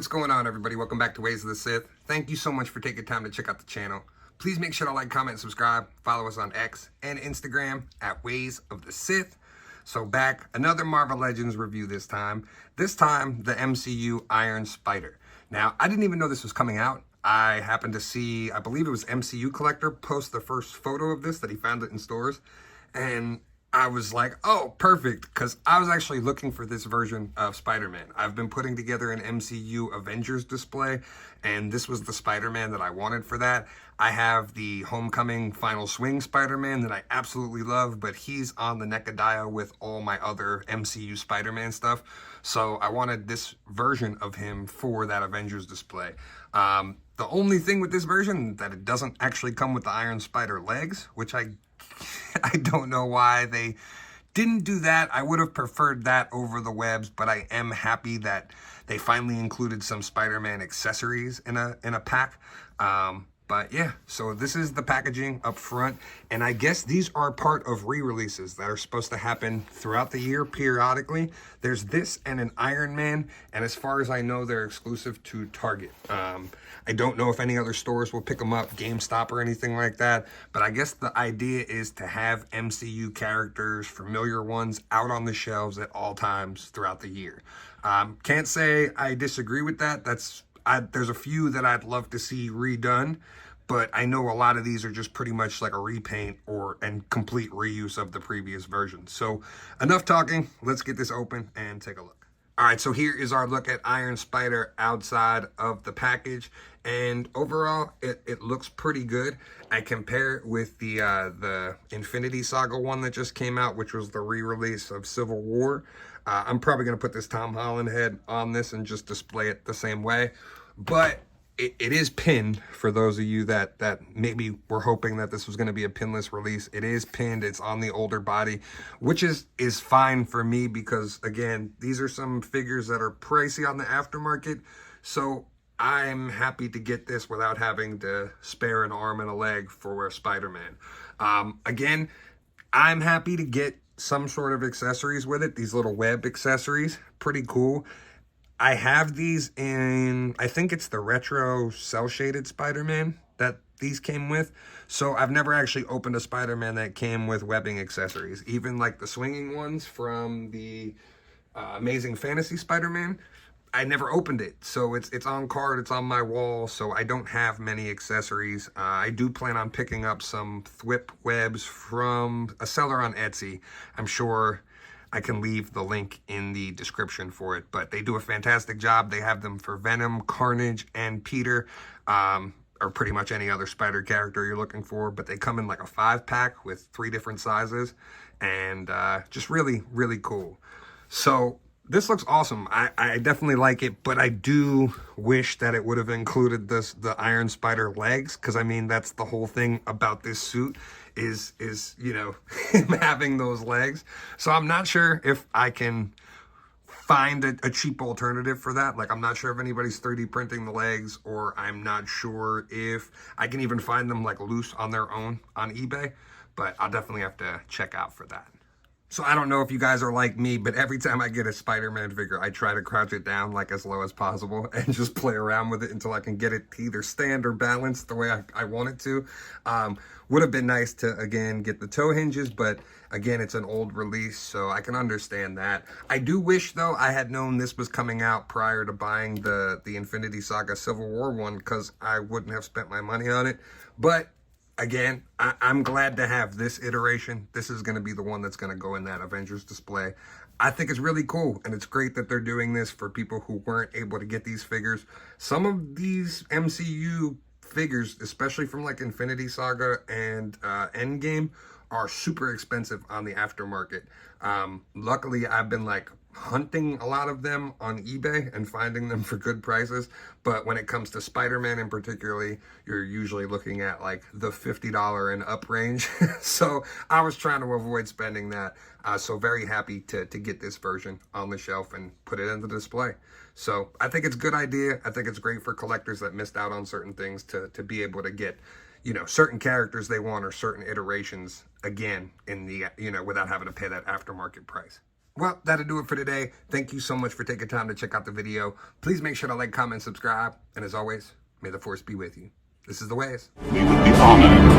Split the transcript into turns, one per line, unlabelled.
what's going on, everybody? Welcome back to Ways of the Sith. Thank you so much for taking time to check out the channel. Please make sure to like, comment, and subscribe. Follow us on X and Instagram at Ways of the Sith. So back, another Marvel Legends review this time. This time, the MCU Iron Spider. Now, I didn't even know this was coming out. I happened to see, I believe it was MCU Collector, post the first photo of this, that he found it in stores. And I was like, oh, perfect, because I was actually looking for this version of Spider-Man. I've been putting together an MCU Avengers display, and this was the Spider-Man that I wanted for that. I have the Homecoming Final Swing Spider-Man that I absolutely love, but he's on the Nekadaya with all my other MCU Spider-Man stuff. So I wanted this version of him for that Avengers display. The only thing with this version, that it doesn't actually come with the Iron Spider legs, which I don't know why they didn't do that. I would have preferred that over the webs, but I am happy that they finally included some Spider-Man accessories in a pack. But yeah, so this is the packaging up front, and I guess these are part of re-releases that are supposed to happen throughout the year periodically. There's this and an Iron Man, and as far as I know, they're exclusive to Target. I don't know if any other stores will pick them up, GameStop or anything like that, but I guess the idea is to have MCU characters, familiar ones, out on the shelves at all times throughout the year. Can't say I disagree with that. There's a few that I'd love to see redone, but I know a lot of these are just pretty much like a repaint and complete reuse of the previous version. So enough talking, let's get this open and take a look. All right, so here is our look at Iron Spider outside of the package, and overall, it looks pretty good. I compare it with the Infinity Saga one that just came out, which was the re-release of Civil War. I'm probably going to put this Tom Holland head on this and just display it the same way. But it is pinned, for those of you that maybe were hoping that this was going to be a pinless release. It is pinned. It's on the older body, which is fine for me because, again, these are some figures that are pricey on the aftermarket. So I'm happy to get this without having to spare an arm and a leg for Spider-Man. Again, I'm happy to get some sort of accessories with it. These little web accessories, pretty cool. I have these in, I think it's the retro cel-shaded Spider-Man that these came with. So I've never actually opened a Spider-Man that came with webbing accessories. Even like the swinging ones from the Amazing Fantasy Spider-Man, I never opened it. So it's on card, it's on my wall, so I don't have many accessories. I do plan on picking up some thwip webs from a seller on Etsy. I'm sure I can leave the link in the description for it, but they do a fantastic job. They have them for Venom, Carnage, and Peter, or pretty much any other Spider character you're looking for, but they come in like a 5-pack with 3 different sizes, and just really, really cool. So this looks awesome. I definitely like it, but I do wish that it would have included the Iron Spider legs, because I mean, that's the whole thing about this suit is you know, him having those legs. So I'm not sure if I can find a cheap alternative for that. Like, I'm not sure if anybody's 3D printing the legs, or I'm not sure if I can even find them like loose on their own on eBay, but I'll definitely have to check out for that. So I don't know if you guys are like me, but every time I get a Spider-Man figure, I try to crouch it down like as low as possible and just play around with it until I can get it to either stand or balance the way I want it to. Would have been nice to, again, get the toe hinges, but again, it's an old release, so I can understand that. I do wish, though, I had known this was coming out prior to buying the Infinity Saga Civil War one, because I wouldn't have spent my money on it. But again, I'm glad to have this iteration. This is going to be the one that's going to go in that Avengers display. I think it's really cool, and it's great that they're doing this for people who weren't able to get these figures. Some of these MCU figures, especially from like Infinity Saga and Endgame, are super expensive on the aftermarket. Luckily, I've been like hunting a lot of them on eBay and finding them for good prices, but when it comes to Spider-Man in particularly, you're usually looking at like the $50 and up range. So I was trying to avoid spending that. So very happy to get this version on the shelf and put it in the display. So I think it's a good idea. I think it's great for collectors that missed out on certain things to be able to get, you know, certain characters they want or certain iterations again in the, you know, without having to pay that aftermarket price. Well, that'll do it for today. Thank you so much for taking time to check out the video. Please make sure to like, comment, subscribe. And as always, may the force be with you. This is The Ways.
We would be honored